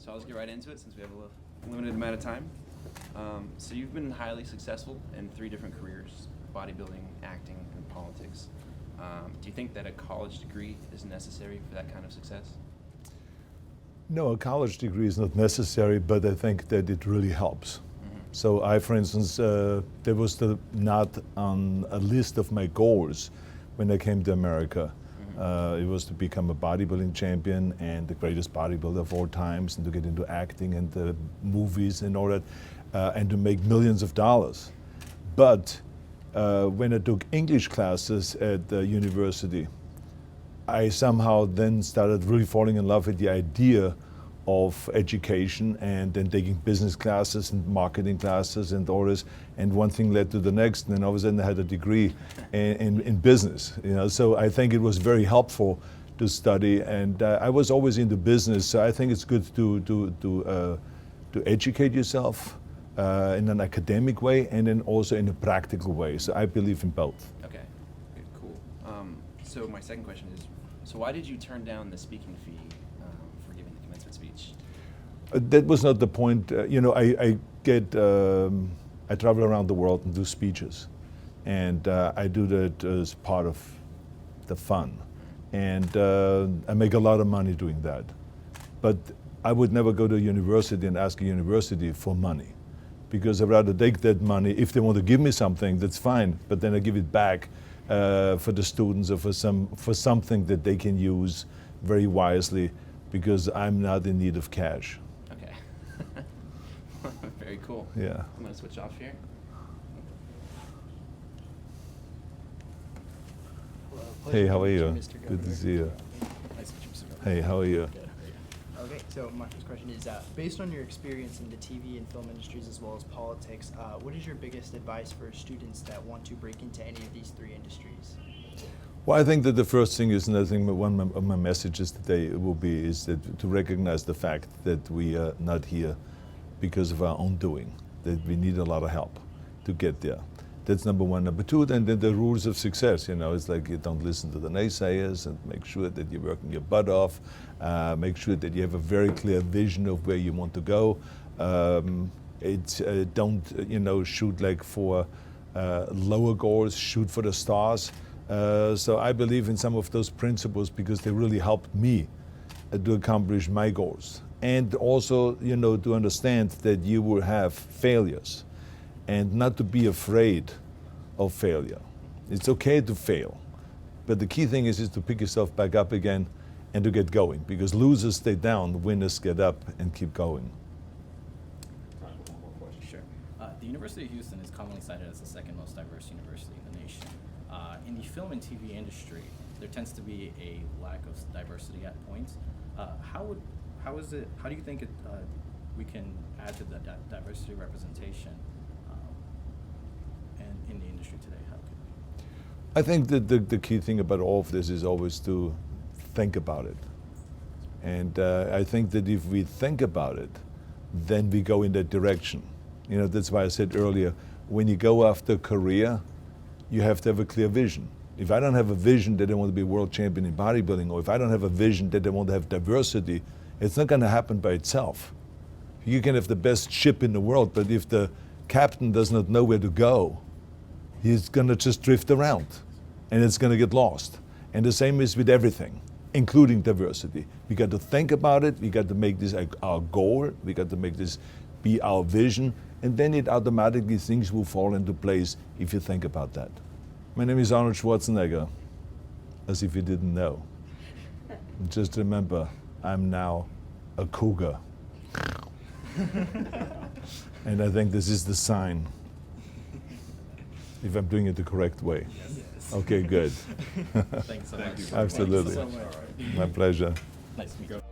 So I'll just get right into it since we have a limited amount of time. So you've been highly successful in 3 different careers: bodybuilding, acting, and politics. Do you think that a college degree is necessary for that kind of success? No, a college degree is not necessary, but I think that it really helps. So I, for instance, there was not on a list of my goals when I came to America. It was to become a bodybuilding champion and the greatest bodybuilder of all times, and to get into acting and the movies and all that, and to make millions of dollars. But when I took English classes at the university, I somehow then started really falling in love with the idea of education, and then taking business classes and marketing classes and all this, and one thing led to the next, and then all of a sudden I had a degree in business. So I think it was very helpful to study, and I was always into business, so I think it's good to educate yourself in an academic way and then also in a practical way. So I believe in both. Okay, good, cool. So my second question is, so why did you turn down the speaking fee for giving the commencement speech? That was not the point. I travel around the world and do speeches, and I do that as part of the fun, and I make a lot of money doing that. But I would never go to a university and ask a university for money, because I'd rather take that money. If they want to give me something, that's fine, but then I give it back for the students or for something that they can use very wisely, because I'm not in need of cash. Okay. Very cool. Yeah. I'm going to switch off here. Hello, Hey, how are pleasure you? to meet Mr. Good to Governor. see you. Nice to meet you, Mr. Governor. Hey, how are you? Good. Okay, so my first question is, based on your experience in the TV and film industries as well as politics, what is your biggest advice for students that want to break into any of these 3 industries? Well, I think that the first thing is, and I think one of my messages today will be, is that to recognize the fact that we are not here because of our own doing, that we need a lot of help to get there. That's number one. Number two, then the rules of success. It's like you don't listen to the naysayers, and make sure that you're working your butt off. Make sure that you have a very clear vision of where you want to go. Don't shoot like for lower goals, shoot for the stars. So I believe in some of those principles because they really helped me to accomplish my goals. And also, to understand that you will have failures and not to be afraid of failure. It's okay to fail, but the key thing is to pick yourself back up again and to get going, because losers stay down, winners get up and keep going. Time for one more question. Sure. The University of Houston is commonly cited as the 2nd most diverse university in the nation. In the film and TV industry, there tends to be a lack of diversity at points. How do you think we can add to the diversity representation and in the industry today? How could we? I think that the key thing about all of this is always to think about it. And I think that if we think about it, then we go in that direction. That's why I said earlier, when you go after a career, you have to have a clear vision. If I don't have a vision that I want to be world champion in bodybuilding, or if I don't have a vision that I want to have diversity, it's not going to happen by itself. You can have the best ship in the world, but if the captain does not know where to go, he's going to just drift around, and it's going to get lost. And the same is with everything, including diversity. We got to think about it, we got to make this our goal, we got to make this be our vision, and then it automatically, things will fall into place if you think about that. My name is Arnold Schwarzenegger, as if you didn't know. Just remember, I'm now a Cougar. And I think this is the sign, if I'm doing it the correct way. Yes. Okay, good. Thanks so much. Absolutely. Thank you so much. My pleasure. Nice to meet you.